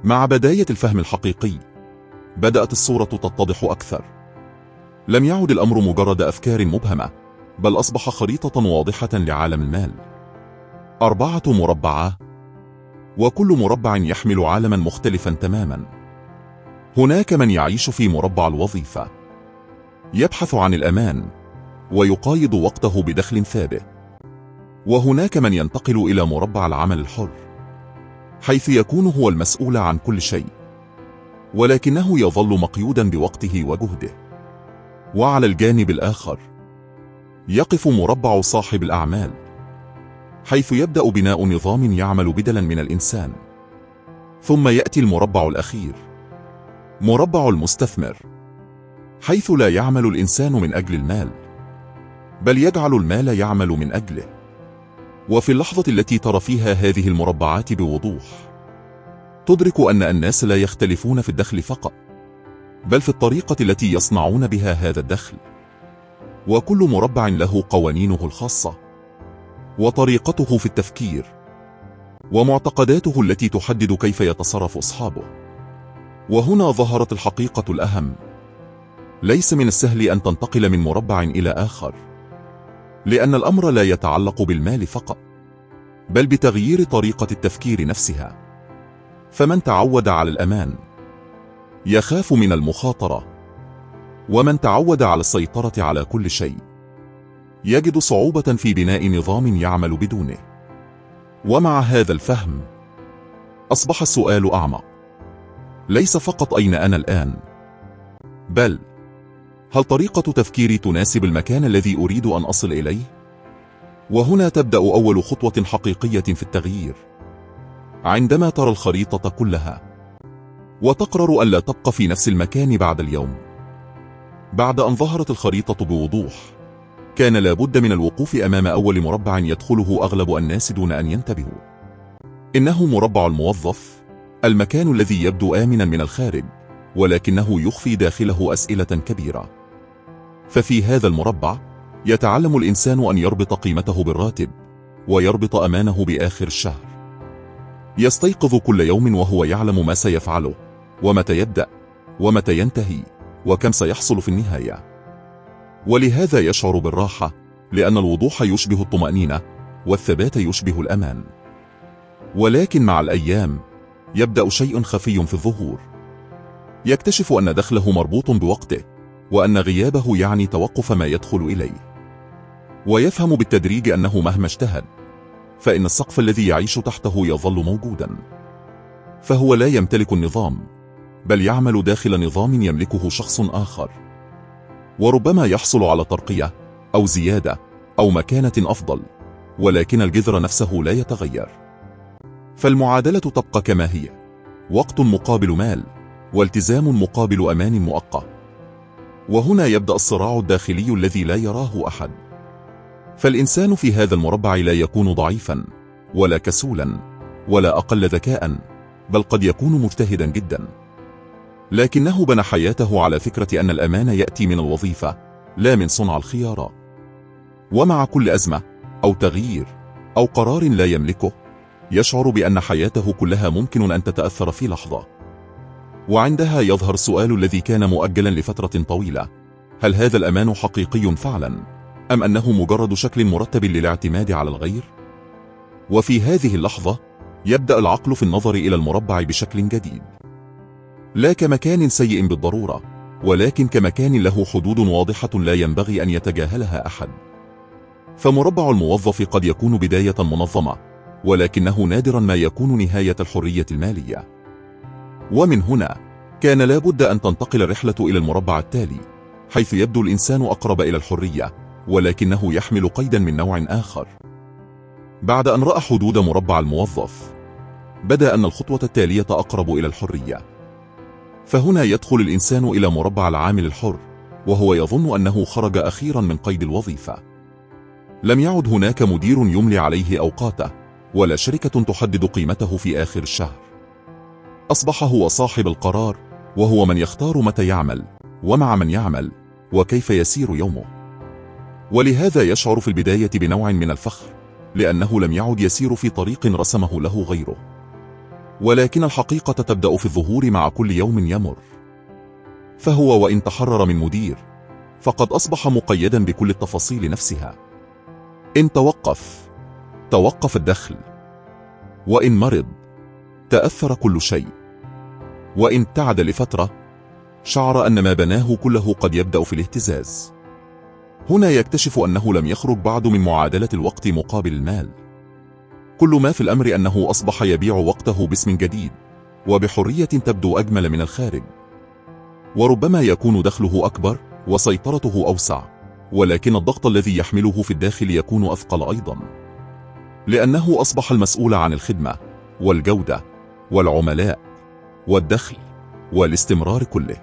مع بداية الفهم الحقيقي بدأت الصورة تتضح أكثر. لم يعد الأمر مجرد أفكار مبهمة، بل أصبح خريطة واضحة لعالم المال. 4 مربعات، وكل مربع يحمل عالما مختلفا تماما. هناك من يعيش في مربع الوظيفة، يبحث عن الأمان ويقايض وقته بدخل ثابت. وهناك من ينتقل إلى مربع العمل الحر، حيث يكون هو المسؤول عن كل شيء، ولكنه يظل مقيودا بوقته وجهده. وعلى الجانب الآخر يقف مربع صاحب الأعمال، حيث يبدأ بناء نظام يعمل بدلا من الإنسان. ثم يأتي المربع الأخير، مربع المستثمر، حيث لا يعمل الإنسان من أجل المال، بل يجعل المال يعمل من أجله. وفي اللحظة التي ترى فيها هذه المربعات بوضوح، تدرك أن الناس لا يختلفون في الدخل فقط، بل في الطريقة التي يصنعون بها هذا الدخل. وكل مربع له قوانينه الخاصة، وطريقته في التفكير، ومعتقداته التي تحدد كيف يتصرف أصحابه. وهنا ظهرت الحقيقة الأهم: ليس من السهل أن تنتقل من مربع إلى آخر، لأن الأمر لا يتعلق بالمال فقط، بل بتغيير طريقة التفكير نفسها. فمن تعود على الأمان يخاف من المخاطرة، ومن تعود على السيطرة على كل شيء يجد صعوبة في بناء نظام يعمل بدونه. ومع هذا الفهم أصبح السؤال أعمق: ليس فقط أين أنا الآن، بل هل طريقة تفكيري تناسب المكان الذي أريد أن أصل إليه؟ وهنا تبدأ أول خطوة حقيقية في التغيير، عندما ترى الخريطة كلها وتقرر أن لا تبقى في نفس المكان بعد اليوم. بعد أن ظهرت الخريطة بوضوح، كان لابد من الوقوف أمام أول مربع يدخله أغلب الناس دون أن ينتبهوا. إنه مربع الموظف، المكان الذي يبدو آمنا من الخارج، ولكنه يخفي داخله أسئلة كبيرة. ففي هذا المربع يتعلم الإنسان أن يربط قيمته بالراتب، ويربط أمانه بآخر الشهر. يستيقظ كل يوم وهو يعلم ما سيفعله، ومتى يبدأ، ومتى ينتهي، وكم سيحصل في النهاية. ولهذا يشعر بالراحة، لأن الوضوح يشبه الطمأنينة، والثبات يشبه الأمان. ولكن مع الأيام يبدأ شيء خفي في الظهور. يكتشف أن دخله مربوط بوقته، وأن غيابه يعني توقف ما يدخل إليه. ويفهم بالتدريج أنه مهما اجتهد، فإن السقف الذي يعيش تحته يظل موجودا. فهو لا يمتلك النظام، بل يعمل داخل نظام يملكه شخص آخر. وربما يحصل على ترقية أو زيادة أو مكانة أفضل، ولكن الجذر نفسه لا يتغير. فالمعادلة تبقى كما هي: وقت مقابل مال، والتزام مقابل أمان مؤقت. وهنا يبدأ الصراع الداخلي الذي لا يراه أحد. فالإنسان في هذا المربع لا يكون ضعيفا، ولا كسولا، ولا أقل ذكاء، بل قد يكون مجتهدا جدا. لكنه بنى حياته على فكرة أن الأمان يأتي من الوظيفة، لا من صنع الخيارات. ومع كل أزمة أو تغيير أو قرار لا يملكه، يشعر بأن حياته كلها ممكن أن تتأثر في لحظة. وعندها يظهر السؤال الذي كان مؤجلا لفترة طويلة: هل هذا الأمان حقيقي فعلا، أم أنه مجرد شكل مرتب للاعتماد على الغير؟ وفي هذه اللحظة يبدأ العقل في النظر إلى المربع بشكل جديد، لا كمكان سيء بالضرورة، ولكن كمكان له حدود واضحة لا ينبغي أن يتجاهلها أحد. فمربع الموظف قد يكون بداية منظمة، ولكنه نادرا ما يكون نهاية الحرية المالية. ومن هنا كان لابد أن تنتقل الرحلة إلى المربع التالي، حيث يبدو الإنسان أقرب إلى الحرية، ولكنه يحمل قيدا من نوع آخر. بعد أن رأى حدود مربع الموظف، بدأ أن الخطوة التالية أقرب إلى الحرية. فهنا يدخل الإنسان إلى مربع العامل الحر، وهو يظن أنه خرج أخيرا من قيد الوظيفة. لم يعد هناك مدير يملي عليه أوقاته، ولا شركة تحدد قيمته في آخر الشهر. أصبح هو صاحب القرار، وهو من يختار متى يعمل، ومع من يعمل، وكيف يسير يومه. ولهذا يشعر في البداية بنوع من الفخر، لأنه لم يعد يسير في طريق رسمه له غيره. ولكن الحقيقة تبدأ في الظهور مع كل يوم يمر. فهو وإن تحرر من مدير فقد أصبح مقيدا بكل التفاصيل نفسها. إن توقف الدخل، وإن مرض تأثر كل شيء، وإن ابتعد لفترة شعر أن ما بناه كله قد يبدأ في الاهتزاز. هنا يكتشف أنه لم يخرج بعد من معادلة الوقت مقابل المال. كل ما في الأمر أنه أصبح يبيع وقته باسم جديد وبحرية تبدو أجمل من الخارج. وربما يكون دخله أكبر وسيطرته أوسع، ولكن الضغط الذي يحمله في الداخل يكون أثقل أيضا، لأنه أصبح المسؤول عن الخدمة والجودة والعملاء والدخل والاستمرار كله.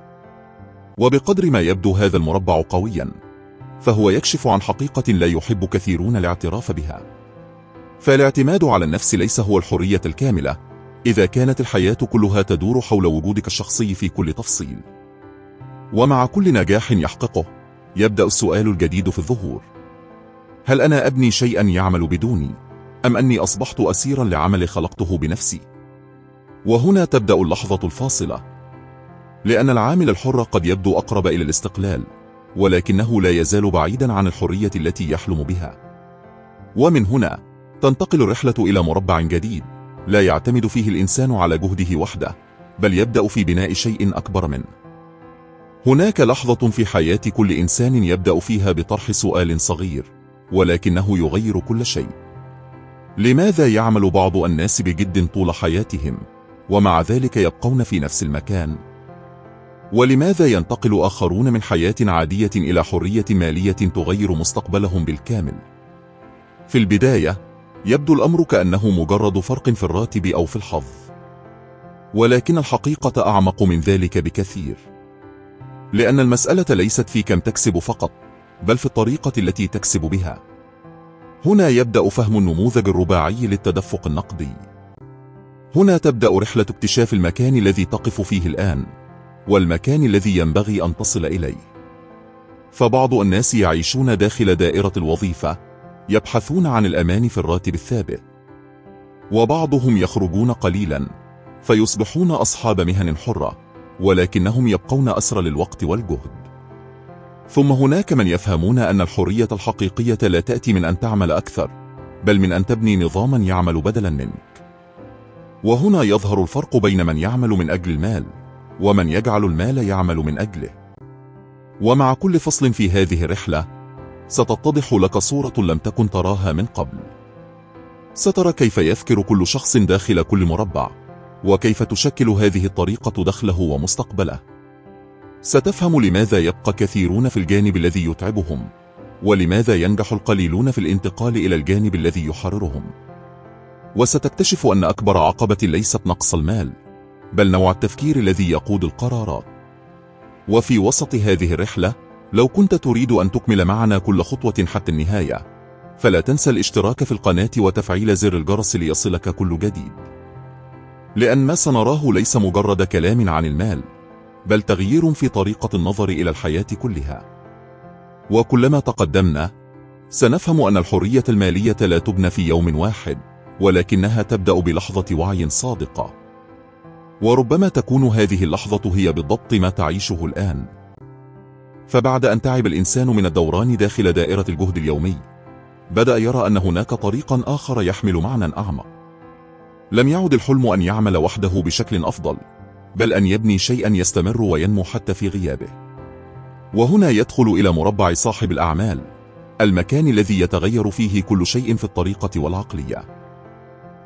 وبقدر ما يبدو هذا المربع قويا فهو يكشف عن حقيقة لا يحب كثيرون الاعتراف بها. فالاعتماد على النفس ليس هو الحرية الكاملة إذا كانت الحياة كلها تدور حول وجودك الشخصي في كل تفصيل. ومع كل نجاح يحققه يبدأ السؤال الجديد في الظهور: هل أنا أبني شيئا يعمل بدوني، أم أني أصبحت أسيرا لعمل خلقته بنفسي؟ وهنا تبدأ اللحظة الفاصلة، لأن العامل الحر قد يبدو أقرب إلى الاستقلال، ولكنه لا يزال بعيدا عن الحرية التي يحلم بها. ومن هنا تنتقل الرحلة إلى مربع جديد لا يعتمد فيه الإنسان على جهده وحده، بل يبدأ في بناء شيء أكبر منه. هناك لحظة في حياة كل إنسان يبدأ فيها بطرح سؤال صغير ولكنه يغير كل شيء: لماذا يعمل بعض الناس بجد طول حياتهم ومع ذلك يبقون في نفس المكان؟ ولماذا ينتقل آخرون من حياة عادية إلى حرية مالية تغير مستقبلهم بالكامل؟ في البداية يبدو الأمر كأنه مجرد فرق في الراتب أو في الحظ، ولكن الحقيقة أعمق من ذلك بكثير، لأن المسألة ليست في كم تكسب فقط، بل في الطريقة التي تكسب بها. هنا يبدأ فهم النموذج الرباعي للتدفق النقدي. هنا تبدأ رحلة اكتشاف المكان الذي تقف فيه الآن والمكان الذي ينبغي أن تصل إليه. فبعض الناس يعيشون داخل دائرة الوظيفة يبحثون عن الأمان في الراتب الثابت، وبعضهم يخرجون قليلا فيصبحون أصحاب مهن حرة ولكنهم يبقون أسرى للوقت والجهد. ثم هناك من يفهمون أن الحرية الحقيقية لا تأتي من أن تعمل أكثر، بل من أن تبني نظاما يعمل بدلا منك. وهنا يظهر الفرق بين من يعمل من أجل المال ومن يجعل المال يعمل من أجله. ومع كل فصل في هذه الرحلة ستتضح لك صورة لم تكن تراها من قبل. سترى كيف يفكر كل شخص داخل كل مربع، وكيف تشكل هذه الطريقة دخله ومستقبله. ستفهم لماذا يبقى كثيرون في الجانب الذي يتعبهم، ولماذا ينجح القليلون في الانتقال إلى الجانب الذي يحررهم. وستكتشف أن أكبر عقبة ليست نقص المال، بل نوع التفكير الذي يقود القرارات. وفي وسط هذه الرحلة، لو كنت تريد أن تكمل معنا كل خطوة حتى النهاية، فلا تنسى الاشتراك في القناة وتفعيل زر الجرس ليصلك كل جديد، لأن ما سنراه ليس مجرد كلام عن المال، بل تغيير في طريقة النظر إلى الحياة كلها. وكلما تقدمنا سنفهم أن الحرية المالية لا تبنى في يوم واحد، ولكنها تبدأ بلحظة وعي صادقة. وربما تكون هذه اللحظة هي بالضبط ما تعيشه الآن. فبعد أن تعب الإنسان من الدوران داخل دائرة الجهد اليومي، بدأ يرى أن هناك طريقا آخر يحمل معنى أعمق. لم يعد الحلم أن يعمل وحده بشكل أفضل، بل أن يبني شيئا يستمر وينمو حتى في غيابه. وهنا يدخل إلى مربع صاحب الأعمال، المكان الذي يتغير فيه كل شيء في الطريقة والعقلية.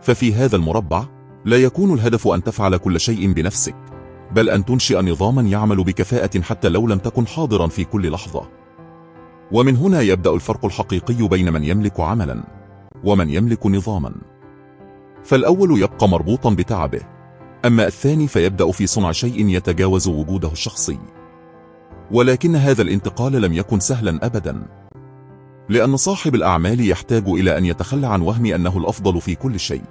ففي هذا المربع لا يكون الهدف أن تفعل كل شيء بنفسك، بل أن تنشئ نظاما يعمل بكفاءة حتى لو لم تكن حاضرا في كل لحظة. ومن هنا يبدأ الفرق الحقيقي بين من يملك عملا ومن يملك نظاما. فالأول يبقى مربوطا بتعبه، أما الثاني فيبدأ في صنع شيء يتجاوز وجوده الشخصي. ولكن هذا الانتقال لم يكن سهلا أبدا، لأن صاحب الأعمال يحتاج إلى أن يتخلى عن وهم أنه الأفضل في كل شيء.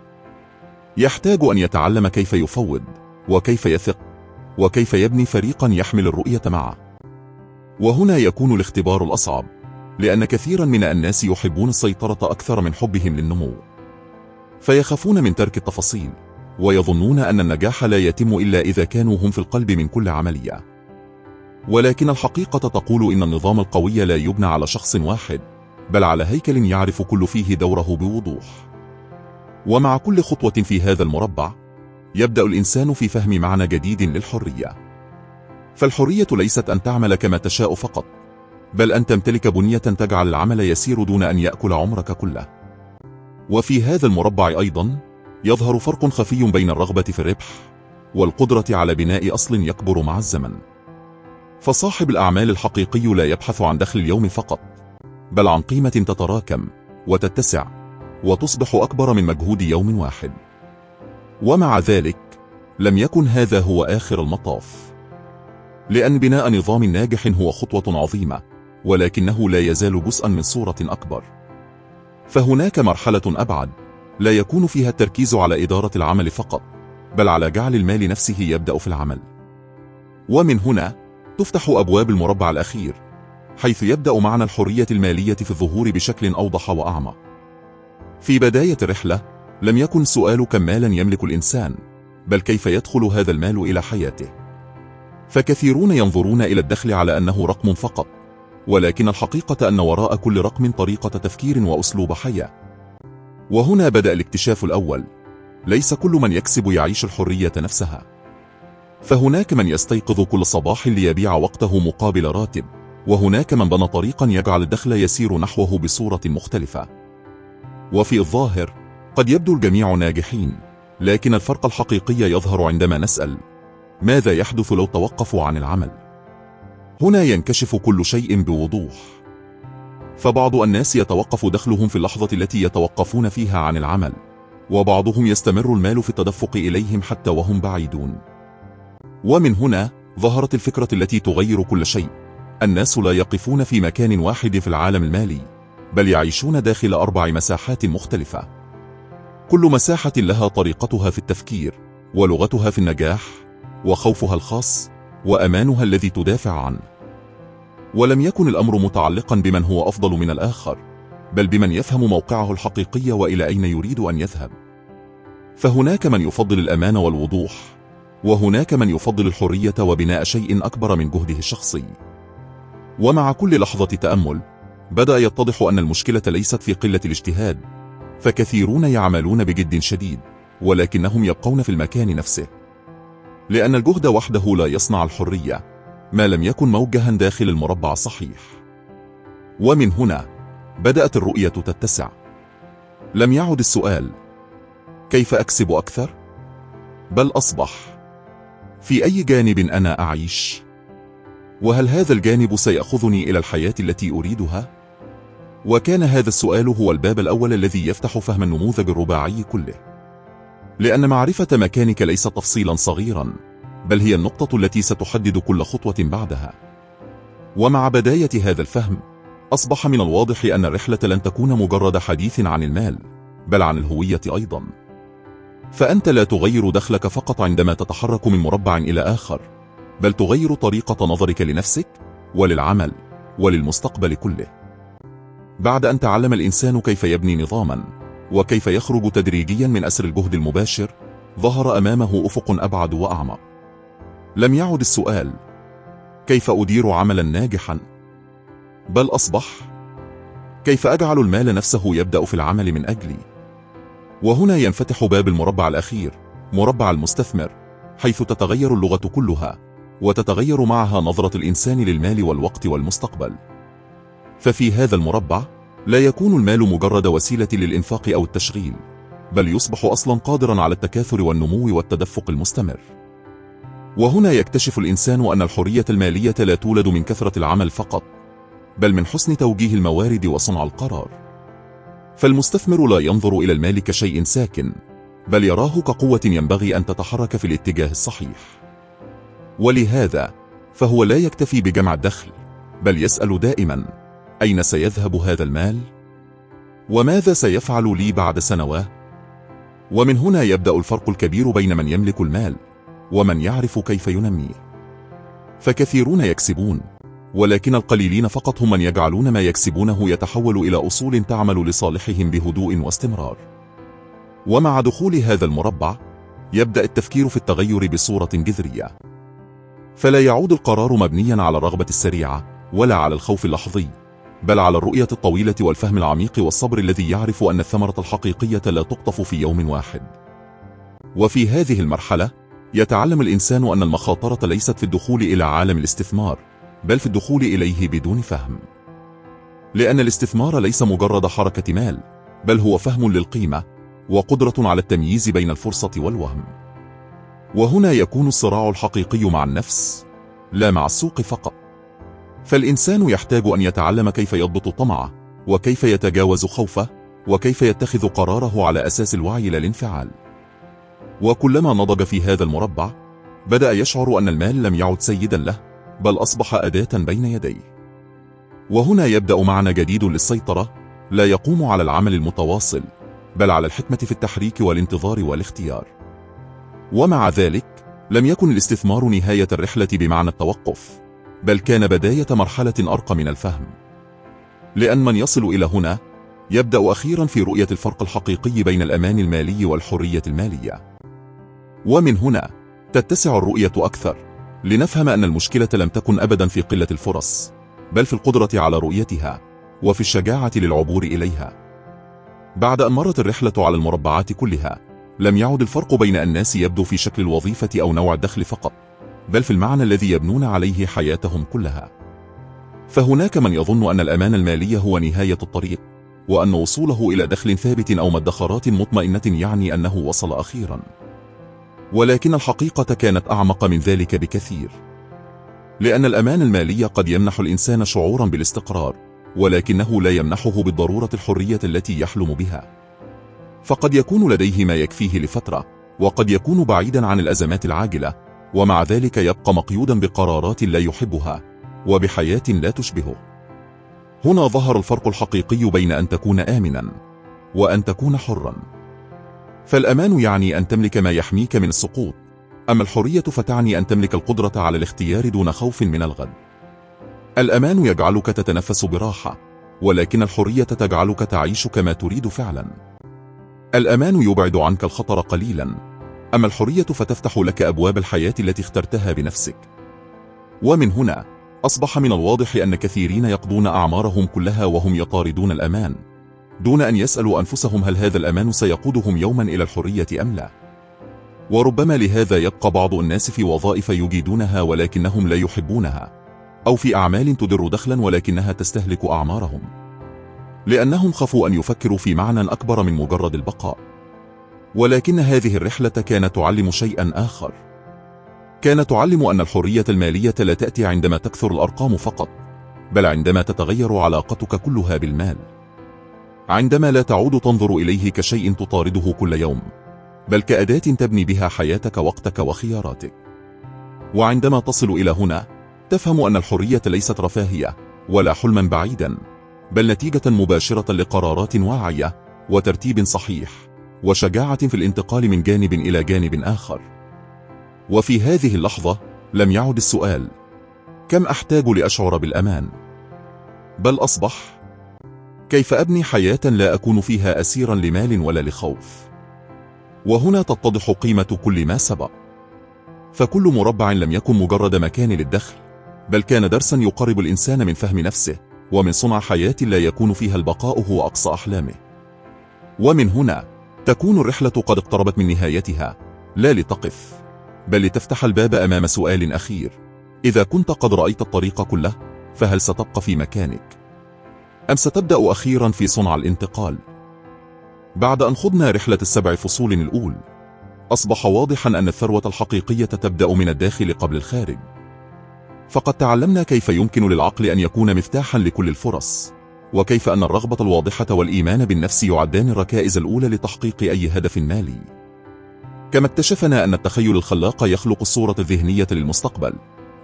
يحتاج أن يتعلم كيف يفوض، وكيف يثق، وكيف يبني فريقا يحمل الرؤية معه. وهنا يكون الاختبار الأصعب، لأن كثيرا من الناس يحبون السيطرة أكثر من حبهم للنمو، فيخافون من ترك التفاصيل، ويظنون أن النجاح لا يتم إلا إذا كانوا هم في القلب من كل عملية. ولكن الحقيقة تقول إن النظام القوي لا يبنى على شخص واحد، بل على هيكل يعرف كل فيه دوره بوضوح. ومع كل خطوة في هذا المربع يبدأ الإنسان في فهم معنى جديد للحرية. فالحرية ليست أن تعمل كما تشاء فقط، بل أن تمتلك بنية تجعل العمل يسير دون أن يأكل عمرك كله. وفي هذا المربع أيضا يظهر فرق خفي بين الرغبة في الربح والقدرة على بناء أصل يكبر مع الزمن. فصاحب الأعمال الحقيقي لا يبحث عن دخل اليوم فقط، بل عن قيمة تتراكم وتتسع وتصبح أكبر من مجهود يوم واحد. ومع ذلك لم يكن هذا هو آخر المطاف، لأن بناء نظام ناجح هو خطوة عظيمة، ولكنه لا يزال جزءا من صورة أكبر. فهناك مرحلة أبعد لا يكون فيها التركيز على إدارة العمل فقط، بل على جعل المال نفسه يبدأ في العمل. ومن هنا تفتح أبواب المربع الأخير، حيث يبدأ معنى الحرية المالية في الظهور بشكل أوضح وأعمق. في بداية الرحلة لم يكن سؤال كم مالا يملك الإنسان، بل كيف يدخل هذا المال إلى حياته. فكثيرون ينظرون إلى الدخل على أنه رقم فقط، ولكن الحقيقة أن وراء كل رقم طريقة تفكير وأسلوب حياة. وهنا بدأ الاكتشاف الأول: ليس كل من يكسب يعيش الحرية نفسها. فهناك من يستيقظ كل صباح ليبيع وقته مقابل راتب، وهناك من بنى طريقا يجعل الدخل يسير نحوه بصورة مختلفة. وفي الظاهر قد يبدو الجميع ناجحين، لكن الفرق الحقيقي يظهر عندما نسأل: ماذا يحدث لو توقفوا عن العمل؟ هنا ينكشف كل شيء بوضوح. فبعض الناس يتوقف دخلهم في اللحظة التي يتوقفون فيها عن العمل، وبعضهم يستمر المال في التدفق إليهم حتى وهم بعيدون. ومن هنا ظهرت الفكرة التي تغير كل شيء: الناس لا يقفون في مكان واحد في العالم المالي، بل يعيشون داخل 4 مساحات مختلفة، كل مساحة لها طريقتها في التفكير، ولغتها في النجاح، وخوفها الخاص، وأمانها الذي تدافع عنه. ولم يكن الأمر متعلقا بمن هو أفضل من الآخر، بل بمن يفهم موقعه الحقيقي وإلى أين يريد أن يذهب. فهناك من يفضل الأمان والوضوح، وهناك من يفضل الحرية وبناء شيء أكبر من جهده الشخصي. ومع كل لحظة تأمل بدأ يتضح أن المشكلة ليست في قلة الاجتهاد، فكثيرون يعملون بجد شديد ولكنهم يبقون في المكان نفسه، لأن الجهد وحده لا يصنع الحرية ما لم يكن موجها داخل المربع الصحيح. ومن هنا بدأت الرؤية تتسع. لم يعد السؤال كيف أكسب أكثر؟ بل أصبح في أي جانب أنا أعيش؟ وهل هذا الجانب سيأخذني إلى الحياة التي أريدها؟ وكان هذا السؤال هو الباب الأول الذي يفتح فهم النموذج الرباعي كله، لأن معرفة مكانك ليس تفصيلا صغيرا، بل هي النقطة التي ستحدد كل خطوة بعدها. ومع بداية هذا الفهم أصبح من الواضح أن الرحلة لن تكون مجرد حديث عن المال، بل عن الهوية أيضا. فأنت لا تغير دخلك فقط عندما تتحرك من مربع إلى آخر، بل تغير طريقة نظرك لنفسك وللعمل وللمستقبل كله. بعد أن تعلم الإنسان كيف يبني نظاما وكيف يخرج تدريجيا من أسر الجهد المباشر، ظهر أمامه أفق أبعد وأعمق. لم يعد السؤال كيف أدير عملا ناجحا، بل أصبح كيف أجعل المال نفسه يبدأ في العمل من أجلي. وهنا ينفتح باب المربع الأخير، مربع المستثمر، حيث تتغير اللغة كلها وتتغير معها نظرة الإنسان للمال والوقت والمستقبل. ففي هذا المربع لا يكون المال مجرد وسيلة للإنفاق أو التشغيل، بل يصبح أصلا قادرا على التكاثر والنمو والتدفق المستمر. وهنا يكتشف الإنسان أن الحرية المالية لا تولد من كثرة العمل فقط، بل من حسن توجيه الموارد وصنع القرار. فالمستثمر لا ينظر إلى المال كشيء ساكن، بل يراه كقوة ينبغي أن تتحرك في الاتجاه الصحيح. ولهذا فهو لا يكتفي بجمع الدخل، بل يسأل دائما: أين سيذهب هذا المال؟ وماذا سيفعل لي بعد سنوات؟ ومن هنا يبدأ الفرق الكبير بين من يملك المال ومن يعرف كيف ينميه. فكثيرون يكسبون، ولكن القليلين فقط هم من يجعلون ما يكسبونه يتحول إلى أصول تعمل لصالحهم بهدوء واستمرار. ومع دخول هذا المربع يبدأ التفكير في التغير بصورة جذرية. فلا يعود القرار مبنيا على الرغبة السريعة ولا على الخوف اللحظي، بل على الرؤية الطويلة والفهم العميق والصبر الذي يعرف أن الثمرة الحقيقية لا تقطف في يوم واحد. وفي هذه المرحلة يتعلم الإنسان أن المخاطرة ليست في الدخول إلى عالم الاستثمار، بل في الدخول إليه بدون فهم. لأن الاستثمار ليس مجرد حركة مال، بل هو فهم للقيمة وقدرة على التمييز بين الفرصة والوهم. وهنا يكون الصراع الحقيقي مع النفس، لا مع السوق فقط. فالإنسان يحتاج أن يتعلم كيف يضبط طمعه، وكيف يتجاوز خوفه، وكيف يتخذ قراره على أساس الوعي لا الانفعال. وكلما نضج في هذا المربع، بدأ يشعر أن المال لم يعد سيدا له، بل أصبح أداة بين يديه. وهنا يبدأ معنى جديد للسيطرة، لا يقوم على العمل المتواصل، بل على الحكمة في التحريك والانتظار والاختيار. ومع ذلك لم يكن الاستثمار نهاية الرحلة بمعنى التوقف، بل كان بداية مرحلة أرقى من الفهم. لأن من يصل إلى هنا يبدأ أخيرا في رؤية الفرق الحقيقي بين الأمان المالي والحرية المالية. ومن هنا تتسع الرؤية أكثر، لنفهم أن المشكلة لم تكن أبدا في قلة الفرص، بل في القدرة على رؤيتها وفي الشجاعة للعبور إليها. بعد أن مرت الرحلة على المربعات كلها، لم يعد الفرق بين الناس يبدو في شكل الوظيفة أو نوع الدخل فقط، بل في المعنى الذي يبنون عليه حياتهم كلها. فهناك من يظن أن الأمان المالي هو نهاية الطريق، وأن وصوله إلى دخل ثابت أو مدخرات مطمئنة يعني أنه وصل أخيرا. ولكن الحقيقة كانت أعمق من ذلك بكثير. لأن الأمان المالي قد يمنح الإنسان شعورا بالاستقرار، ولكنه لا يمنحه بالضرورة الحرية التي يحلم بها. فقد يكون لديه ما يكفيه لفترة، وقد يكون بعيدا عن الأزمات العاجلة، ومع ذلك يبقى مقيودا بقرارات لا يحبها وبحياة لا تشبهه. هنا ظهر الفرق الحقيقي بين أن تكون آمنا وأن تكون حرا. فالأمان يعني أن تملك ما يحميك من السقوط، أما الحرية فتعني أن تملك القدرة على الاختيار دون خوف من الغد. الأمان يجعلك تتنفس براحة، ولكن الحرية تجعلك تعيش كما تريد فعلا. الأمان يبعد عنك الخطر قليلا، أما الحرية فتفتح لك أبواب الحياة التي اخترتها بنفسك. ومن هنا أصبح من الواضح أن كثيرين يقضون أعمارهم كلها وهم يطاردون الأمان، دون أن يسألوا أنفسهم هل هذا الأمان سيقودهم يوما إلى الحرية أم لا. وربما لهذا يبقى بعض الناس في وظائف يجيدونها ولكنهم لا يحبونها، أو في أعمال تدر دخلا ولكنها تستهلك أعمارهم، لأنهم خافوا أن يفكروا في معنى أكبر من مجرد البقاء. ولكن هذه الرحلة كانت تعلم شيئا آخر. كانت تعلم أن الحرية المالية لا تأتي عندما تكثر الأرقام فقط، بل عندما تتغير علاقتك كلها بالمال. عندما لا تعود تنظر إليه كشيء تطارده كل يوم، بل كأداة تبني بها حياتك وقتك وخياراتك. وعندما تصل إلى هنا تفهم أن الحرية ليست رفاهية ولا حلما بعيدا، بل نتيجة مباشرة لقرارات واعية وترتيب صحيح وشجاعة في الانتقال من جانب إلى جانب آخر. وفي هذه اللحظة لم يعد السؤال كم أحتاج لأشعر بالأمان، بل أصبح كيف أبني حياة لا أكون فيها أسيرا لمال ولا لخوف. وهنا تتضح قيمة كل ما سبق. فكل مربع لم يكن مجرد مكان للدخل، بل كان درسا يقرب الإنسان من فهم نفسه ومن صنع حياة لا يكون فيها البقاء هو أقصى أحلامه. ومن هنا تكون الرحلة قد اقتربت من نهايتها، لا لتقف بل لتفتح الباب أمام سؤال أخير: إذا كنت قد رأيت الطريق كله، فهل ستبقى في مكانك؟ أم ستبدأ أخيرا في صنع الانتقال؟ بعد أن خضنا رحلة ال7 فصول الأولى، أصبح واضحا أن الثروة الحقيقية تبدأ من الداخل قبل الخارج. فقد تعلمنا كيف يمكن للعقل أن يكون مفتاحا لكل الفرص، وكيف أن الرغبة الواضحة والإيمان بالنفس يعدان الركائز الأولى لتحقيق أي هدف مالي. كما اكتشفنا أن التخيل الخلاق يخلق الصورة الذهنية للمستقبل،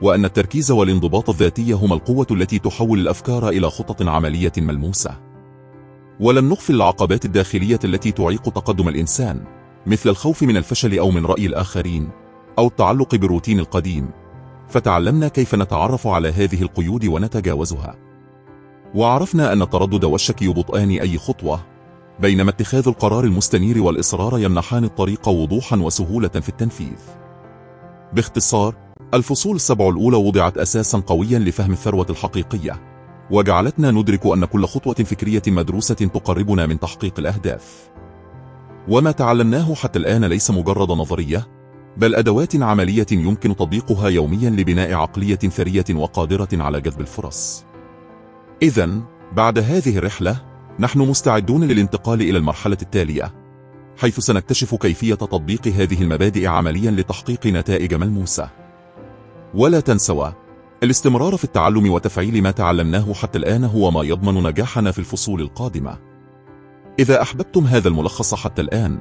وأن التركيز والانضباط الذاتي هما القوة التي تحول الأفكار إلى خطط عملية ملموسة. ولم نغفل العقبات الداخلية التي تعيق تقدم الإنسان، مثل الخوف من الفشل أو من رأي الآخرين، أو التعلق بالروتين القديم. فتعلمنا كيف نتعرف على هذه القيود ونتجاوزها. وعرفنا أن التردد والشك يبطئان أي خطوة، بينما اتخاذ القرار المستنير والإصرار يمنحان الطريق وضوحا وسهولة في التنفيذ. باختصار، الفصول السبع الأولى وضعت أساسا قويا لفهم الثروة الحقيقية، وجعلتنا ندرك أن كل خطوة فكرية مدروسة تقربنا من تحقيق الأهداف. وما تعلمناه حتى الآن ليس مجرد نظرية، بل أدوات عملية يمكن تطبيقها يوميا لبناء عقلية ثرية وقادرة على جذب الفرص. إذن، بعد هذه الرحلة، نحن مستعدون للانتقال إلى المرحلة التالية، حيث سنكتشف كيفية تطبيق هذه المبادئ عمليا لتحقيق نتائج ملموسة. ولا تنسوا، الاستمرار في التعلم وتفعيل ما تعلمناه حتى الآن هو ما يضمن نجاحنا في الفصول القادمة. إذا أحببتم هذا الملخص حتى الآن،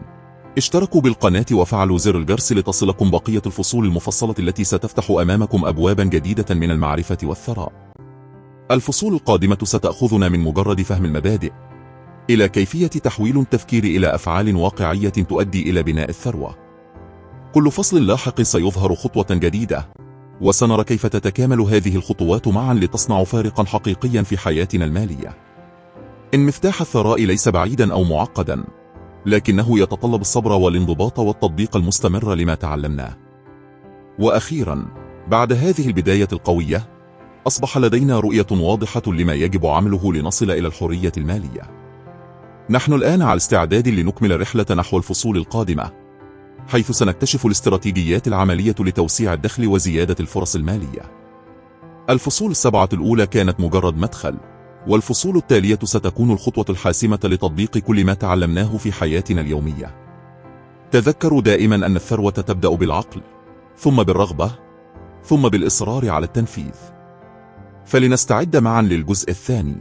اشتركوا بالقناة وفعلوا زر الجرس لتصلكم بقية الفصول المفصلة التي ستفتح أمامكم أبوابا جديدة من المعرفة والثراء. الفصول القادمة ستأخذنا من مجرد فهم المبادئ إلى كيفية تحويل التفكير إلى أفعال واقعية تؤدي إلى بناء الثروة. كل فصل لاحق سيظهر خطوة جديدة، وسنرى كيف تتكامل هذه الخطوات معا لتصنع فارقا حقيقيا في حياتنا المالية. إن مفتاح الثراء ليس بعيدا أو معقدا، لكنه يتطلب الصبر والانضباط والتطبيق المستمر لما تعلمناه. وأخيرا، بعد هذه البداية القوية، أصبح لدينا رؤية واضحة لما يجب عمله لنصل إلى الحرية المالية. نحن الآن على استعداد لنكمل الرحلة نحو الفصول القادمة، حيث سنكتشف الاستراتيجيات العملية لتوسيع الدخل وزيادة الفرص المالية. الفصول السبعة الأولى كانت مجرد مدخل، والفصول التالية ستكون الخطوة الحاسمة لتطبيق كل ما تعلمناه في حياتنا اليومية. تذكروا دائما أن الثروة تبدأ بالعقل، ثم بالرغبة، ثم بالإصرار على التنفيذ. فلنستعد معا للجزء الثاني.